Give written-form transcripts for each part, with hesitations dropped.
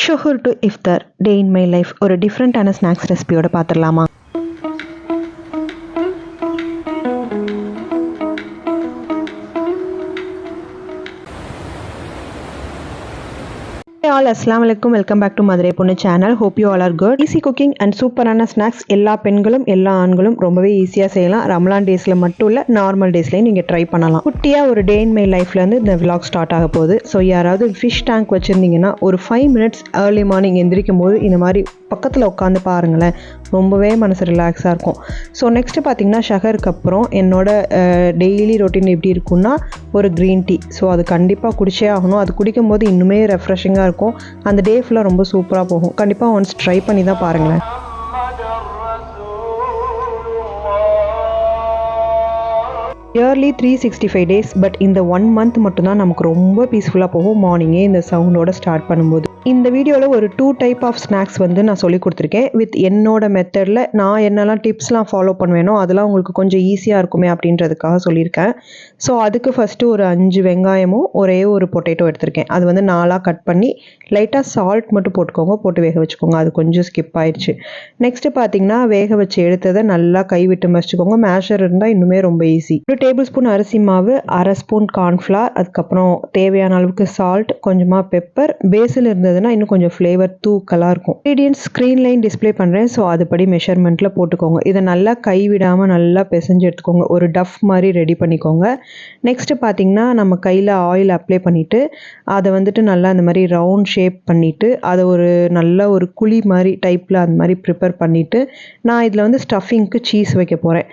Sugar to iftar day in my life ஒரு டிஃப்ரெண்ட்டான snacks ரெசிபியோட பார்த்துடலாமா? ஆல் அஸ்லாம் வலைக்கும், வெல்கம் பேக் டு மதுரை பொண்ணு channel. Hope you all are good. Easy cooking and சூப்பரான ஸ்நாக்ஸ் எல்லா பெண்களும் எல்லா ஆண்களும் ரொம்பவே ஈஸியாக செய்யலாம். ரமலான் டேஸில் மட்டும் இல்லை, நார்மல் டேஸ்லையும் நீங்கள் ட்ரை பண்ணலாம். குட்டியாக ஒரு டே இன் மை லைஃப்லேருந்து இந்த விலாக் ஸ்டார்ட் ஆக போகுது. ஸோ யாராவது ஃபிஷ் டேங்க் வச்சுருந்தீங்கன்னா ஒரு 5 minutes ஏர்லி மார்னிங் எந்திரிக்கும் போது இந்த மாதிரி பக்கத்தில் உட்காந்து பாருங்களேன், ரொம்பவே மனசு ரிலாக்ஸாக இருக்கும். ஸோ நெக்ஸ்ட்டு பார்த்தீங்கன்னா ஷஹருக்கு அப்புறம் என்னோட டெய்லி ரொட்டீன் எப்படி இருக்குன்னா ஒரு க்ரீன் டீ. ஸோ அது கண்டிப்பாக குடிச்சே ஆகணும். அது குடிக்கும் போது இன்னுமே ரெஃப்ரெஷிங்காக இருக்கும். அந்த டே ஃபுல்லாக ரொம்ப சூப்பராக போகும். கண்டிப்பாக ஒன்ஸ் ட்ரை பண்ணி தான் பாருங்களேன். இயர்லி 365 days, பட் இந்த 1 month மட்டும்தான் நமக்கு ரொம்ப பீஸ்ஃபுல்லாக போகும். மார்னிங்கே இந்த சவுண்டோட ஸ்டார்ட் பண்ணும்போது இந்த வீடியோவில் ஒரு 2 type ஆஃப் ஸ்நாக்ஸ் வந்து நான் சொல்லி கொடுத்துருக்கேன். வித் என்னோட மெத்தடில் நான் என்னெல்லாம் டிப்ஸ்லாம் ஃபாலோ பண்ணுவேனோ அதெல்லாம் உங்களுக்கு கொஞ்சம் ஈஸியாக இருக்குமே அப்படின்றதுக்காக சொல்லியிருக்கேன். ஸோ அதுக்கு ஃபஸ்ட்டு ஒரு 5 வெங்காயமும் ஒரே ஒரு பொட்டேட்டோ எடுத்திருக்கேன். அது வந்து 4ஆக கட் பண்ணி லைட்டாக சால்ட் மட்டும் போட்டுக்கோங்க, போட்டு வேக வச்சுக்கோங்க. அது கொஞ்சம் ஸ்கிப் ஆயிடுச்சு. நெக்ஸ்ட்டு பார்த்தீங்கன்னா வேக வச்சு எடுத்ததை நல்லா கைவிட்டு மசிச்சுக்கோங்க. மேஷர் இருந்தால் இன்னுமே ரொம்ப ஈஸி. 1 tablespoon அரிசி மாவு, 1/2 spoon கார்ன்ஃப்ளவர், அதுக்கப்புறம் தேவையான அளவுக்கு சால்ட், கொஞ்சமாக பெப்பர், பேசில் இருந்ததுன்னா இன்னும் கொஞ்சம் ஃப்ளேவர் தூக்கலாக இருக்கும். இன்க்ரீடியன்ஸ் ஸ்க்ரீன்லைன் டிஸ்பிளே பண்ணுறேன். ஸோ அதுபடி மெஷர்மெண்ட்டில் போட்டுக்கோங்க. இதை நல்லா கைவிடாமல் நல்லா பிசைஞ்சு எடுத்துக்கோங்க. ஒரு டஃப் மாதிரி ரெடி பண்ணிக்கோங்க. நெக்ஸ்ட்டு பார்த்தீங்கன்னா நம்ம கையில் ஆயில் அப்ளை பண்ணிவிட்டு அதை வந்துட்டு நல்லா அந்த மாதிரி ரவுண்ட் ஷேப் பண்ணிவிட்டு அதை ஒரு நல்ல ஒரு குழி மாதிரி டைப்பில் அந்த மாதிரி ப்ரிப்பேர் பண்ணிவிட்டு நான் இதில் வந்து ஸ்டஃபிங்க்கு சீஸ் வைக்க போகிறேன்.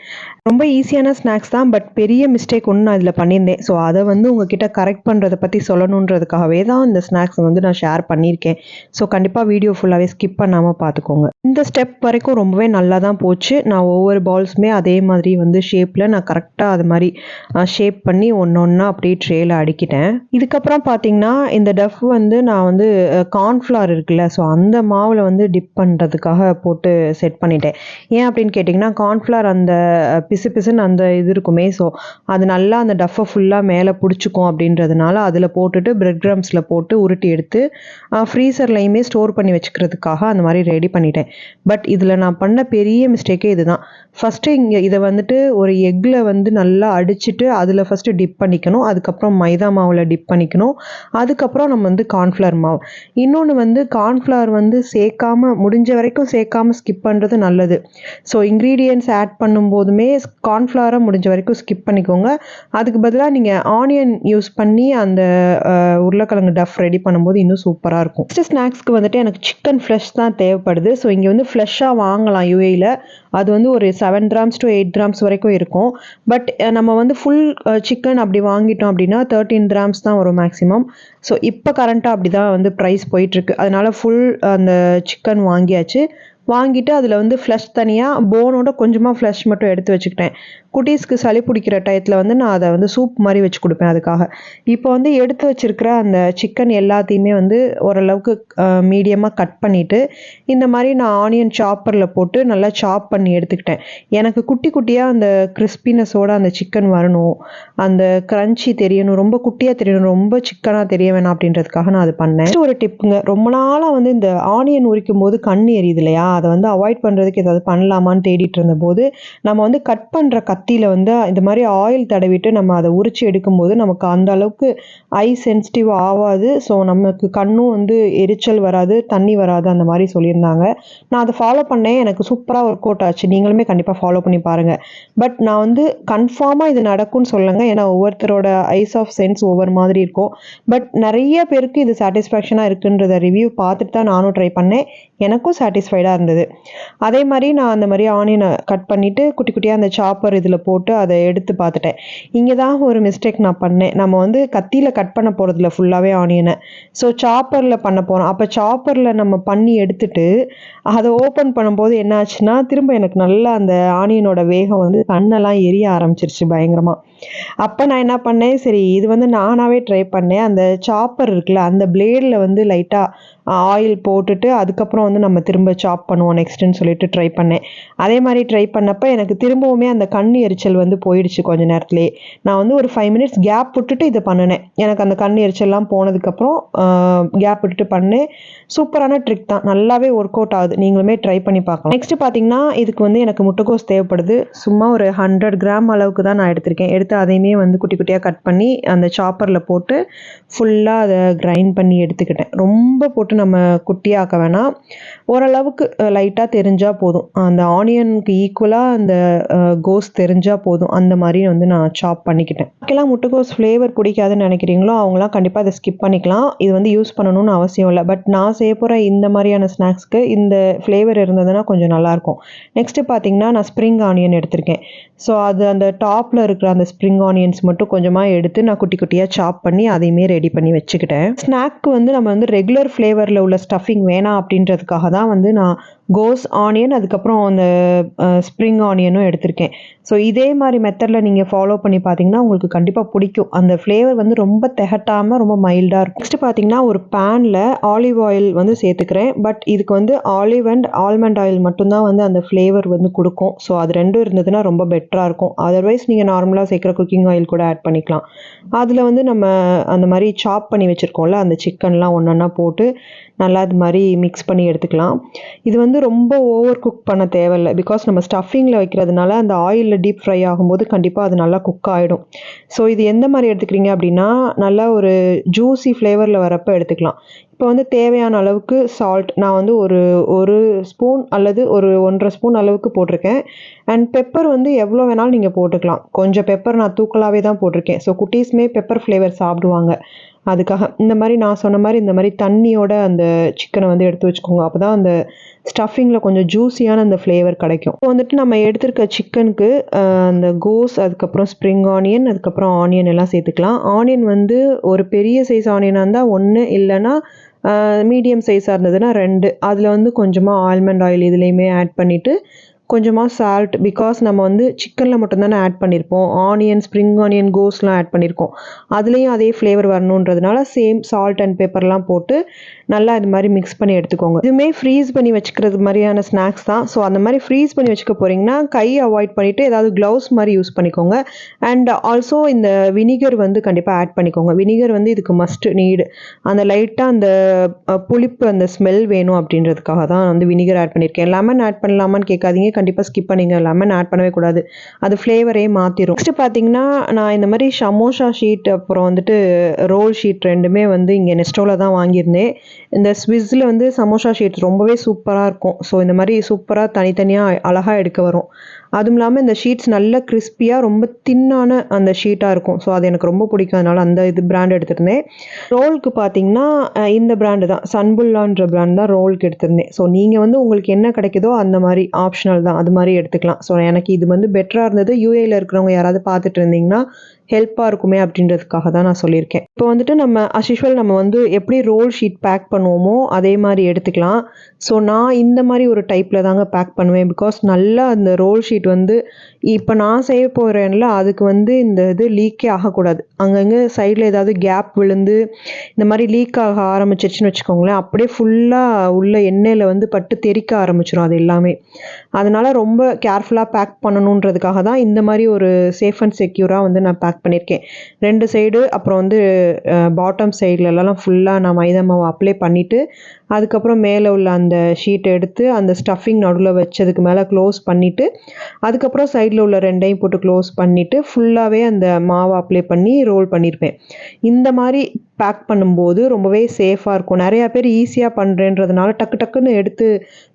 ரொம்ப ஈஸியான ஸ்நாக்ஸ் தான், பட் பெரிய மிஸ்டேக் ஒன்று நான் இதில் பண்ணியிருந்தேன். ஸோ அதை வந்து உங்ககிட்ட கரெக்ட் பண்ணுறதை பற்றி சொல்லணுன்றதுக்காகவே தான் இந்த ஸ்நாக்ஸ் வந்து நான் ஷேர் பண்ணியிருக்கேன். ஸோ கண்டிப்பாக வீடியோ ஃபுல்லாகவே ஸ்கிப் பண்ணாமல் பார்த்துக்கோங்க. இந்த ஸ்டெப் வரைக்கும் ரொம்பவே நல்லா தான் போச்சு. நான் ஒவ்வொரு பால்ஸுமே அதே மாதிரி வந்து ஷேப்பில் நான் கரெக்டாக அது மாதிரி ஷேப் பண்ணி ஒன்றா அப்படியே ட்ரேயில் அடுக்கிட்டேன். இதுக்கப்புறம் பார்த்தீங்கன்னா இந்த டஃப் வந்து நான் வந்து கார்ன்ஃப்ளவர் இருக்குல்ல, ஸோ அந்த மாவில் வந்து டிப் பண்ணுறதுக்காக போட்டு செட் பண்ணிட்டேன். ஏன் அப்படின்னு கேட்டிங்கன்னா கார்ன்ஃப்ளவர் அந்த பிசு பிசுன்னு அந்த இது இருக்குமே, ஸோ அது நல்லா அந்த டஃப்பை ஃபுல்லாக மேலே பிடிச்சிக்கும் அப்படின்றதுனால அதில் போட்டுட்டு பிரெட் க்ரம்ஸில் போட்டு உருட்டி எடுத்து ஃப்ரீசர்லையுமே ஸ்டோர் பண்ணி வச்சுக்கிறதுக்காக அந்த மாதிரி ரெடி பண்ணிட்டேன். பட் இதில் நான் பண்ண பெரிய மிஸ்டேக்கே இதுதான். ஃபஸ்ட்டு இதை வந்துட்டு ஒரு எக்கில் வந்து நல்லா அடிச்சுட்டு அதில் ஃபஸ்ட்டு டிப் பண்ணிக்கணும். அதுக்கப்புறம் மைதா மாவில் டிப் பண்ணிக்கணும். அதுக்கப்புறம் நம்ம வந்து கார்ன்ஃப்ளவர் மாவு. இன்னொன்று வந்து கார்ன்ஃப்ளவர் வந்து முடிஞ்ச வரைக்கும் சேர்க்காமல் ஸ்கிப் பண்ணுறது நல்லது. ஸோ இன்க்ரீடியன்ட்ஸ் ஆட் பண்ணும்போதுமே கார்ன்ஃப்ளவரை முடிஞ்ச வரைக்கும் ஸ்கிப் பண்ணிக்கோங்க. அதுக்கு பதிலாக நீங்கள் ஆனியன் யூஸ் பண்ணி அந்த உருளைக்கிழங்கு டஃப் ரெடி பண்ணும்போது இன்னும் சூப்பராக இருக்கும். நெக்ஸ்ட் ஸ்நாக்ஸ்க்கு வந்துட்டு எனக்கு சிக்கன் ஃப்ளஷ் தான் தேவைப்படுது. ஸோ இங்கே வந்து ஃப்ளஷ்ஷாக வாங்கலாம் யூஏயில். அது வந்து ஒரு 7 grams to 8 grams வரைக்கும் இருக்கும். பட் நம்ம வந்து ஃபுல் சிக்கன் அப்படி வாங்கிட்டோம் அப்படின்னா 13 grams தான் வரும் மேக்ஸிமம். ஸோ இப்போ கரண்ட்டாக அப்படி தான் வந்து ப்ரைஸ் போயிட்டுருக்கு. அதனால் ஃபுல் அந்த சிக்கன் வாங்கிட்டு அதில் வந்து ஃப்ளஷ் தனியாக, போனோட கொஞ்சமாக ஃப்ளஷ் மட்டும் எடுத்து வச்சுக்கிட்டேன். குட்டீஸ்க்கு சளி பிடிக்கிற டயத்தில் வந்து நான் அதை வந்து சூப் மாதிரி வச்சு கொடுப்பேன். அதுக்காக இப்போ வந்து எடுத்து வச்சுருக்கிற அந்த சிக்கன் எல்லாத்தையுமே வந்து ஓரளவுக்கு மீடியமாக கட் பண்ணிவிட்டு இந்த மாதிரி நான் ஆனியன் சாப்பரில் போட்டு நல்லா சாப் பண்ணி எடுத்துக்கிட்டேன். எனக்கு குட்டி குட்டியாக அந்த கிறிஸ்பினஸோடு அந்த சிக்கன் வரணும், அந்த க்ரன்ச்சி தெரியணும், ரொம்ப குட்டியாக தெரியணும், ரொம்ப சிக்கனாக தெரிய வேணாம் அப்படின்றதுக்காக நான் அது பண்ணேன். ஒரு டிப்புங்க, ரொம்ப நாளாக வந்து இந்த ஆனியன் உரிக்கும் போது கண் எரியுது இல்லையா, அதை வந்து அவாய்ட் பண்ணுறதுக்கு ஏதாவது பண்ணலாமான்னு தேடிட்டு இருந்தபோது நம்ம வந்து கட் பண்ணுற கத்தியில் வந்து இந்த மாதிரி ஆயில் தடவிட்டு நம்ம அதை உரிச்சு எடுக்கும்போது நமக்கு அந்த அளவுக்கு ஐ சென்சிட்டிவ் ஆகாது. ஸோ நமக்கு கண்ணும் வந்து எரிச்சல் வராது, தண்ணி வராது, அந்த மாதிரி சொல்லியிருந்தாங்க. நான் அதை ஃபாலோ பண்ணேன். எனக்கு சூப்பராக ஒர்க் அவுட் ஆச்சு. நீங்களுமே கண்டிப்பாக ஃபாலோ பண்ணி பாருங்கள். பட் நான் வந்து கன்ஃபார்மாக இது நடக்கும்னு சொல்லுங்க. ஏன்னா ஒவ்வொருத்தரோட ஐஸ் ஆஃப் சென்ஸ் ஒவ்வொரு மாதிரி இருக்கும். பட் நிறைய பேருக்கு இது சாட்டிஸ்ஃபேக்ஷனாக இருக்குன்றத ரிவ்யூ பார்த்துட்டு தான் நானும் ட்ரை பண்ணேன். எனக்கும் சாட்டிஸ்ஃபைடாக இருந்தது. அதே மாதிரி நான் அந்த மாதிரி ஆனியனை கட் பண்ணிவிட்டு குட்டி குட்டியாக அந்த சாப்பர் இதில் போட்டு அதை எடுத்து பார்த்துட்டேன். இங்கே தான் ஒரு மிஸ்டேக் நான் பண்ணேன். நம்ம வந்து கத்தியில் கட் பண்ண போகிறதில்ல ஃபுல்லாகவே ஆனியனை, ஸோ சாப்பரில் பண்ண போகிறோம். அப்போ சாப்பரில் நம்ம பண்ணி எடுத்துட்டு அதை ஓப்பன் பண்ணும்போது என்ன ஆச்சுன்னா திரும்ப எனக்கு நல்லா அந்த ஆனியனோட வேகம் வந்து கண்ணெல்லாம் எரிய ஆரம்பிச்சிருச்சு பயங்கரமாக. அப்போ நான் என்ன பண்ணேன், சரி இது வந்து நானாகவே ட்ரை பண்ணேன். அந்த சாப்பர் இருக்குல்ல, அந்த பிளேடில் வந்து லைட்டாக ஆயில் போட்டுட்டு அதுக்கப்புறம் வந்து நம்ம திரும்ப சாப் பண்ணுவோம் நெக்ஸ்ட்டுன்னு சொல்லிட்டு ட்ரை பண்ணேன். அதே மாதிரி ட்ரை பண்ணப்போ எனக்கு திரும்பவுமே அந்த கண் எரிச்சல் வந்து போயிடுச்சு கொஞ்ச நேரத்துலேயே. நான் வந்து ஒரு 5 மினிட்ஸ் கேப் விட்டுட்டு இதை பண்ணினேன். எனக்கு அந்த கண் எரிச்சல்லாம் போனதுக்கப்புறம் கேப் விட்டுட்டு பண்ணேன். சூப்பரான ட்ரிக் தான், நல்லாவே ஒர்க் அவுட் ஆகுது. நீங்களுமே ட்ரை பண்ணி பார்க்கலாம். நெக்ஸ்ட் பார்த்தீங்கன்னா இதுக்கு வந்து எனக்கு முட்டைக்கோஸ் தேவைப்படுது. சும்மா ஒரு 100 கிராம் அளவுக்கு தான் நான் எடுத்திருக்கேன். எடுத்து அதையுமே வந்து குட்டி குட்டியாக கட் பண்ணி அந்த சாப்பரில் போட்டு ஃபுல்லாக அதை கிரைண்ட் பண்ணி எடுத்துக்கிட்டேன். ரொம்ப போட்டு நம்ம குட்டியாக்க வேணாம், ஓரளவுக்கு லைட்டாக தெரிஞ்சால் போதும். அந்த ஆனியனுக்கு ஈக்குவலாக அந்த கோஸ் தெரிஞ்சால் போதும். அந்த மாதிரி வந்து நான் சாப் பண்ணிக்கிட்டேன். யாருக்கெல்லாம் முட்டைக்கோஸ் ஃப்ளேவர் பிடிக்காதுன்னு நினைக்கிறீங்களோ அவங்களாம் கண்டிப்பாக அதை ஸ்கிப் பண்ணிக்கலாம். இது வந்து யூஸ் பண்ணணும்னு அவசியம் இல்லை. பட் நான் செய்ய போகிற இந்த மாதிரியான ஸ்நாக்ஸ்க்கு இந்த ஃப்ளேவர் இருந்ததுன்னா கொஞ்சம் நல்லாயிருக்கும். நெக்ஸ்ட்டு பார்த்தீங்கன்னா நான் ஸ்ப்ரிங் ஆனியன் எடுத்திருக்கேன். ஸோ அது அந்த டாப்பில் இருக்கிற அந்த ஸ்ப்ரிங் ஆனியன்ஸ் மட்டும் கொஞ்சமாக எடுத்து நான் குட்டி குட்டியாக சாப் பண்ணி அதையுமே ரெடி பண்ணி வச்சுக்கிட்டேன். ஸ்நாக்கு வந்து நம்ம வந்து ரெகுலர் ஃப்ளேவரில் உள்ள ஸ்டஃபிங் வேணாம் அப்படின்றதுக்காக தான் வந்து நான் கோஸ் ஆனியன் அதுக்கப்புறம் அந்த ஸ்ப்ரிங் ஆனியனும் எடுத்திருக்கேன். ஸோ இதே மாதிரி மெத்தடில் நீங்கள் ஃபாலோ பண்ணி பார்த்தீங்கன்னா உங்களுக்கு கண்டிப்பாக பிடிக்கும். அந்த ஃப்ளேவர் வந்து ரொம்ப திகட்டாமல் ரொம்ப மைல்டாக இருக்கும். நெக்ஸ்ட் பார்த்தீங்கன்னா ஒரு பேனில் ஆலிவ் ஆயில் வந்து சேர்த்துக்கிறேன். பட் இதுக்கு வந்து ஆலிவ் அண்ட் ஆல்மண்ட் ஆயில் மட்டும்தான் வந்து அந்த ஃப்ளேவர் வந்து கொடுக்கும். ஸோ அது ரெண்டும் இருந்ததுன்னா ரொம்ப பெட்டராக இருக்கும். அதர்வைஸ் நீங்கள் நார்மலாக சேர்க்குற குக்கிங் ஆயில் கூட ஆட் பண்ணிக்கலாம். அதில் வந்து நம்ம அந்த மாதிரி சாப் பண்ணி வச்சுருக்கோம்ல அந்த சிக்கன்லாம் ஒன்றா போட்டு நல்லா இது மாதிரி மிக்ஸ் பண்ணி எடுத்துக்கலாம். இது வந்து ரொம்ப ஓவர் குக் பண்ண தேவையில்லை. பிகாஸ் நம்ம ஸ்டஃபிங்கில் வைக்கிறதுனால அந்த ஆயிலில் டீப் ஃப்ரை ஆகும்போது கண்டிப்பாக அது நல்லா குக் ஆகிடும். ஸோ இது எந்த மாதிரி எடுத்துக்கிறீங்க அப்படின்னா நல்லா ஒரு ஜூஸி ஃப்ளேவரில் வரப்போ எடுத்துக்கலாம். இப்போ வந்து தேவையான அளவுக்கு சால்ட் நான் வந்து ஒரு ஸ்பூன் அல்லது ஒரு 1.5 ஸ்பூன் அளவுக்கு போட்டிருக்கேன். அண்ட் பெப்பர் வந்து எவ்வளோ வேணாலும் நீங்கள் போட்டுக்கலாம். கொஞ்சம் பெப்பர் நான் தூக்கலாகவே தான் போட்டிருக்கேன். ஸோ குட்டீஸுமே பெப்பர் ஃப்ளேவர் சாப்பிடுவாங்க. அதுக்காக இந்த மாதிரி நான் சொன்ன மாதிரி இந்த மாதிரி தண்ணியோட அந்த சிக்கனை வந்து எடுத்து வச்சுக்கோங்க. அப்போ தான் அந்த ஸ்டஃபிங்கில் கொஞ்சம் ஜூஸியான அந்த ஃப்ளேவர் கிடைக்கும். இப்போ வந்துட்டு நம்ம எடுத்துருக்க சிக்கனுக்கு அந்த கோஸ் அதுக்கப்புறம் ஸ்ப்ரிங் ஆனியன் அதுக்கப்புறம் ஆனியன் எல்லாம் சேர்த்துக்கலாம். ஆனியன் வந்து ஒரு பெரிய சைஸ் ஆனியனாக இருந்தால் 1, இல்லைன்னா மீடியம் சைஸாக இருந்ததுன்னா 2. அதில் வந்து கொஞ்சமாக ஆல்மண்ட் ஆயில் இதுலேயுமே ஆட் பண்ணிவிட்டு கொஞ்சமாக சால்ட், பிகாஸ் நம்ம வந்து சிக்கனில் மட்டும்தானே ஆட் பண்ணியிருப்போம். ஆனியன் ஸ்ப்ரிங் ஆனியன் கோஸ்லாம் ஆட் பண்ணியிருக்கோம். அதுலேயும் அதே ஃப்ளேவர் வரணுன்றதுனால சேம் சால்ட் அண்ட் பெப்பர்லாம் போட்டு நல்லா இது மாதிரி மிக்ஸ் பண்ணி எடுத்துக்கோங்க. இதுவுமே ஃப்ரீஸ் பண்ணி வச்சுக்கிறது மாதிரியான ஸ்நாக்ஸ் தான். ஸோ அந்த மாதிரி ஃப்ரீஸ் பண்ணி வச்சுக்க போகிறீங்கன்னா கையை அவாய்ட் பண்ணிவிட்டு ஏதாவது க்ளவுஸ் மாதிரி யூஸ் பண்ணிக்கோங்க. அண்ட் ஆல்சோ இந்த வினிகர் வந்து கண்டிப்பாக ஆட் பண்ணிக்கோங்க. வினிகர் வந்து இதுக்கு மஸ்ட் நீடு. அந்த லைட்டாக அந்த புளிப்பு அந்த ஸ்மெல் வேணும் அப்படின்றதுக்காக தான் வந்து வினிகர் ஆட் பண்ணியிருக்கேன். லெமன் ஆட் பண்ணலாமான்னு கேட்காதீங்க, கண்டிப்பாக ஸ்கிப் பண்ணிங்க. லெமன் ஆட் பண்ணவே கூடாது, அது ஃப்ளேவரே மாற்றிடும். நெக்ஸ்ட் பார்த்தீங்கன்னா நான் இந்த மாதிரி சமோசா ஷீட் அப்புறம் வந்துட்டு ரோல் ஷீட் ரெண்டுமே வந்து இங்கே நெஸ்டோவில் தான் வாங்கியிருந்தேன். இந்த ஸ்விஸ்ஸில் வந்து சமோசா ஷீட் ரொம்பவே சூப்பராக இருக்கும். ஸோ இந்த மாதிரி சூப்பராக தனித்தனியாக அழகாக எடுக்க வரும். அதுவும் இல்லாமல் இந்த ஷீட்ஸ் நல்ல கிறிஸ்பியாக ரொம்ப தின்னான அந்த ஷீட்டாக இருக்கும். ஸோ அது எனக்கு ரொம்ப பிடிக்கும். அதனால் அந்த இது பிராண்ட் எடுத்திருந்தேன். ரோலுக்கு பார்த்தீங்கன்னா இந்த பிராண்டு தான், சன்புல்லான்ற பிராண்ட் தான் ரோலுக்கு எடுத்திருந்தேன். ஸோ நீங்கள் வந்து உங்களுக்கு என்ன கிடைக்குதோ அந்த மாதிரி ஆப்ஷனல் தான், அது மாதிரி எடுத்துக்கலாம். ஸோ எனக்கு இது வந்து பெட்டராக இருந்தது. யூஏயில் இருக்கிறவங்க யாராவது பார்த்துட்டு இருந்தீங்கன்னா ஹெல்ப்பாக இருக்குமே அப்படின்றதுக்காக தான் நான் சொல்லியிருக்கேன். இப்போ வந்துட்டு நம்ம அஸ் யூஷுவல் நம்ம வந்து எப்படி ரோல் ஷீட் பேக் பண்ணுவோமோ அதே மாதிரி எடுத்துக்கலாம். ஸோ நான் இந்த மாதிரி ஒரு டைப்பில் தாங்க பேக் பண்ணுவேன். பிகாஸ் நல்லா அந்த ரோல் ஷீட் வந்து இப்போ நான் செய்ய போகிறேன்ல அதுக்கு வந்து இந்த இது லீக்கே ஆகக்கூடாது. அங்கங்கே சைடில் ஏதாவது கேப் விழுந்து இந்த மாதிரி லீக் ஆக ஆரம்பிச்சிருச்சுன்னு வச்சுக்கோங்களேன், அப்படியே ஃபுல்லாக உள்ள எண்ணெயில் வந்து பட்டு தெறிக்க ஆரம்பிச்சிடும் அது எல்லாமே. அதனால் ரொம்ப கேர்ஃபுல்லாக பேக் பண்ணணுன்றதுக்காக தான் இந்த மாதிரி ஒரு சேஃப் அண்ட் செக்யூராக வந்து நான் பேக் பண்ணியிருக்கேன். 2 சைடு அப்புறம் வந்து பாட்டம் சைட்லலாம் ஃபுல்லாக நான் மைதா மாவு அப்ளை பண்ணிவிட்டு அதுக்கப்புறம் மேலே உள்ள அந்த ஷீட்டை எடுத்து அந்த ஸ்டஃபிங் நடுவில் வச்சதுக்கு மேலே க்ளோஸ் பண்ணிவிட்டு அதுக்கப்புறம் சைடில் உள்ள 2ஐயும் போட்டு க்ளோஸ் பண்ணிவிட்டு ஃபுல்லாகவே அந்த மாவை அப்ளை பண்ணி ரோல் பண்ணியிருப்பேன். இந்த மாதிரி பேக் பண்ணும்போது ரொம்பவே சேஃபாக இருக்கும். நிறையா பேர் ஈஸியாக பண்ணுறேன்றதுனால டக்கு டக்குன்னு எடுத்து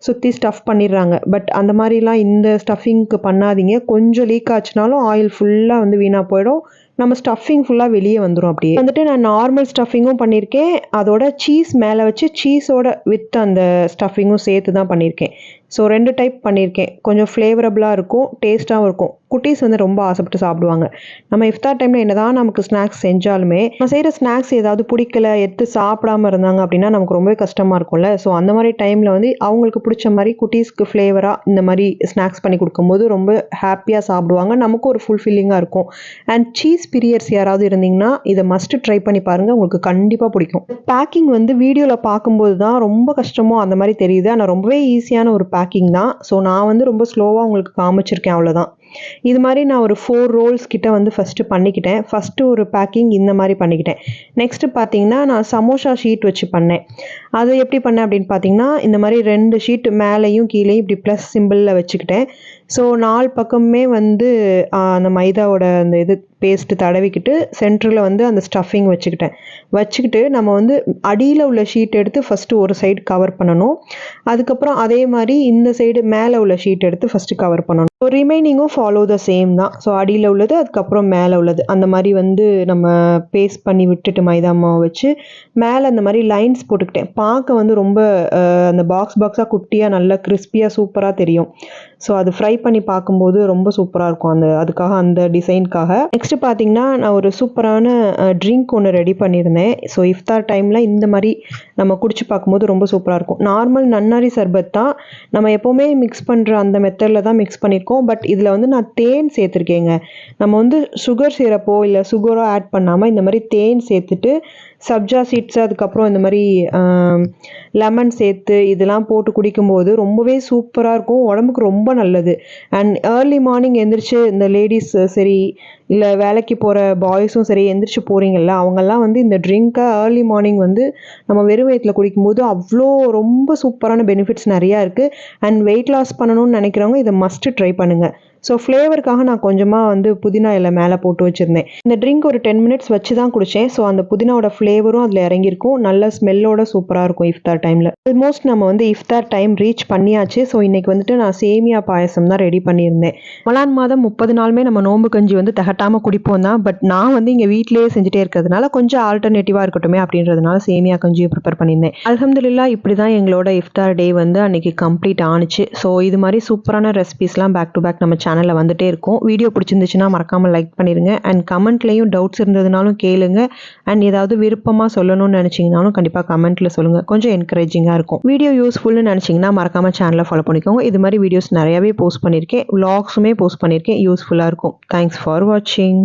சுற்றி ஸ்டஃப் பண்ணிடுறாங்க. பட் அந்த மாதிரிலாம் இந்த ஸ்டஃபிங்க்கு பண்ணாதீங்க. கொஞ்சம் லீக் ஆச்சுனாலும் ஆயில் ஃபுல்லாக வந்து வீணாக போயிடும். நம்ம ஸ்டஃபிங் ஃபுல்லாக வெளியே வந்துடும். அப்படியே வந்துட்டு நான் நார்மல் ஸ்டஃபிங்கும் பண்ணியிருக்கேன், அதோட சீஸ் மேலே வச்சு சீஸோட வித் அந்த ஸ்டஃபிங்கும் சேர்த்து தான் பண்ணியிருக்கேன். ஸோ 2 டைப் பண்ணியிருக்கேன். கொஞ்சம் ஃப்ளேவரபுளாக இருக்கும், டேஸ்ட்டாகவும் இருக்கும். குட்டீஸ் வந்து ரொம்ப ஆசைப்பட்டு சாப்பிடுவாங்க. நம்ம இஃப்தார் டைமில் என்னதான் நமக்கு ஸ்நாக்ஸ் செஞ்சாலுமே நம்ம செய்கிற ஸ்நாக்ஸ் ஏதாவது பிடிக்கல, எடுத்து சாப்பிடாம இருந்தாங்க அப்படின்னா நமக்கு ரொம்பவே கஷ்டமாக இருக்கும்ல. ஸோ அந்த மாதிரி டைமில் வந்து அவங்களுக்கு பிடிச்ச மாதிரி குட்டீஸ்க்கு ஃப்ளேவராக இந்த மாதிரி ஸ்நாக்ஸ் பண்ணி கொடுக்கும்போது ரொம்ப ஹாப்பியாக சாப்பிடுவாங்க. நமக்கும் ஒரு ஃபுல்ஃபில்லிங்காக இருக்கும். அண்ட் சீஸ் பிரியர்ஸ் யாராவது இருந்தீங்கன்னா இதை மஸ்ட் ட்ரை பண்ணி பாருங்கள், உங்களுக்கு கண்டிப்பாக பிடிக்கும். பேக்கிங் வந்து வீடியோவில் பார்க்கும்போது தான் ரொம்ப கஷ்டமோ அந்த மாதிரி தெரியுது. ஆனால் ரொம்பவே ஈஸியான ஒரு பேக்கிங் தான். ஸோ நான் வந்து ரொம்ப ஸ்லோவாக உங்களுக்கு காமிச்சிருக்கேன், அவ்வளோதான். இது மாதிரி நான் ஒரு 4 ரோல்ஸ் கிட்ட வந்து ஃபஸ்ட்டு பண்ணிக்கிட்டேன். ஃபஸ்ட்டு ஒரு பேக்கிங் இந்த மாதிரி பண்ணிக்கிட்டேன். நெக்ஸ்ட்டு பார்த்தீங்கன்னா நான் சமோசா ஷீட் வச்சு பண்ணேன். அது எப்படி பண்ணேன் அப்படின்னு பார்த்தீங்கன்னா, இந்த மாதிரி 2 ஷீட் மேலேயும் கீழேயும் இப்படி ப்ளஸ் சிம்பிளில் வச்சுக்கிட்டேன். ஸோ 4 பக்கமுமே வந்து அந்த மைதாவோட அந்த இது பேஸ்ட்டு தடவிக்கிட்டு சென்டரில் வந்து அந்த ஸ்டஃபிங் வச்சுக்கிட்டு நம்ம வந்து அடியில் உள்ள ஷீட் எடுத்து ஃபஸ்ட்டு ஒரு சைடு கவர் பண்ணணும். அதுக்கப்புறம் அதே மாதிரி இந்த சைடு மேலே உள்ள ஷீட் எடுத்து ஃபஸ்ட்டு கவர் பண்ணணும். ஸோ ரிமைனிங்கும் ஃபாலோ த சேம் தான். ஸோ அடியில் உள்ளது அதுக்கப்புறம் மேலே உள்ளது அந்த மாதிரி வந்து நம்ம பேஸ்ட் பண்ணி விட்டுட்டு மைதா மாவு வச்சு மேலே அந்த மாதிரி லைன்ஸ் போட்டுக்கிட்டேன். பார்க்க வந்து ரொம்ப அந்த பாக்ஸாக குட்டியாக நல்லா கிறிஸ்பியாக சூப்பராக தெரியும். ஸோ அது ஃப்ரை பண்ணி பார்க்கும்போது ரொம்ப சூப்பராக இருக்கும். அதுக்காக அந்த டிசைனுக்காக. நெக்ஸ்ட்டு பார்த்தீங்கன்னா நான் ஒரு சூப்பரான ட்ரிங்க் ஒன்று ரெடி பண்ணியிருந்தேன். ஸோ இஃப்தார் டைமில் இந்த மாதிரி நம்ம குடிச்சு பார்க்கும்போது ரொம்ப சூப்பராக இருக்கும். நார்மல் நன்னாரி சர்பத் தான் நம்ம எப்போவுமே மிக்ஸ் பண்ணுற அந்த மெத்தடில் தான் மிக்ஸ் பண்ணியிருக்கோம். பட் இதில் வந்து நான் தேன் சேர்த்துருக்கேங்க. நம்ம வந்து சுகர் சிரப்போ இல்லை சுகரோ ஆட் பண்ணாமல் இந்த மாதிரி தேன் சேர்த்துட்டு சப்ஜா சீட்ஸ் அதுக்கப்புறம் இந்த மாதிரி லெமன் சேர்த்து இதெல்லாம் போட்டு குடிக்கும்போது ரொம்பவே சூப்பராக இருக்கும். உடம்புக்கு ரொம்ப நல்லது. அண்ட் ஏர்லி மார்னிங் எந்திரிச்சு இந்த லேடிஸ் சரி இல்லை வேலைக்கு போகிற பாய்ஸும் சரி எந்திரிச்சு போகிறீங்கல்ல, அவங்கெல்லாம் வந்து இந்த ட்ரிங்க்கை ஏர்லி மார்னிங் வந்து நம்ம வெறும் வயிற்றில் குடிக்கும்போது அவ்வளோ ரொம்ப சூப்பரான பெனிஃபிட்ஸ் நிறையா இருக்குது. அண்ட் வெயிட் லாஸ் பண்ணணும்னு நினைக்கிறவங்க இதை மஸ்ட்டு ட்ரை பண்ணுங்கள். ஸோ ஃப்ளேவருக்காக நான் கொஞ்சமாக வந்து புதினா இலை மேலே போட்டு வச்சுருந்தேன். இந்த ட்ரிங்க் ஒரு 10 மினிட்ஸ் வச்சு தான் குடித்தேன். ஸோ அந்த புதினாவோட ஃப்ளேவரும் அதில் இறங்கியிருக்கும். நல்ல ஸ்மெல்லோட சூப்பராக இருக்கும் இஃப்தார் டைமில். ஆல்மோஸ்ட் நம்ம வந்து இஃப்தார் டைம் ரீச் பண்ணியாச்சு. ஸோ இன்றைக்கி வந்துட்டு நான் சேமியா பாயசம் தான் ரெடி பண்ணியிருந்தேன். ரமலான் மாதம் 30 நாளுமே நம்ம நோம்பு கஞ்சி வந்து தகட்டாமல் குடிப்போம் தான். பட் நான் வந்து இங்கே வீட்டிலேயே செஞ்சுட்டே இருக்கிறதுனால கொஞ்சம் ஆல்டர்னேட்டிவாக இருக்கட்டுமே அப்படின்றதுனால சேமியா கஞ்சியை ப்ரிப்பேர் பண்ணியிருந்தேன். அல்ஹம்துலில்லாஹ் இப்படி தான் எங்களோட இஃப்தார் டே வந்து அன்றைக்கி கம்ப்ளீட் ஆனிச்சு. ஸோ இது மாதிரி சூப்பரான ரெசிபிஸ்லாம் பேக் டு பேக் நம்ம சேனலில் வந்துட்டே இருக்கும். வீடியோ பிடிச்சிருந்துச்சுன்னா மறக்காமல் லைக் பண்ணிடுங்க. அண்ட் கமெண்ட்லேயும் டவுட்ஸ் இருந்ததுனாலும் கேளுங்க. அண்ட் ஏதாவது விருப்பமாக சொல்லணும்னு நினச்சிங்கனாலும் கண்டிப்பாக கமெண்ட்டில் சொல்லுங்கள். கொஞ்சம் என்கரேஜிங்காக இருக்கும். வீடியோ யூஸ்ஃபுல்னு நினச்சிங்கன்னா மறக்காமல் சேனலை ஃபாலோ பண்ணிக்கோங்க. இது மாதிரி வீடியோஸ் நிறையாவே போஸ்ட் பண்ணியிருக்கேன். விலாக்ஸுமே போஸ்ட் பண்ணியிருக்கேன். யூஸ்ஃபுல்லாக இருக்கும். தேங்க்ஸ் ஃபார் வாட்சிங்.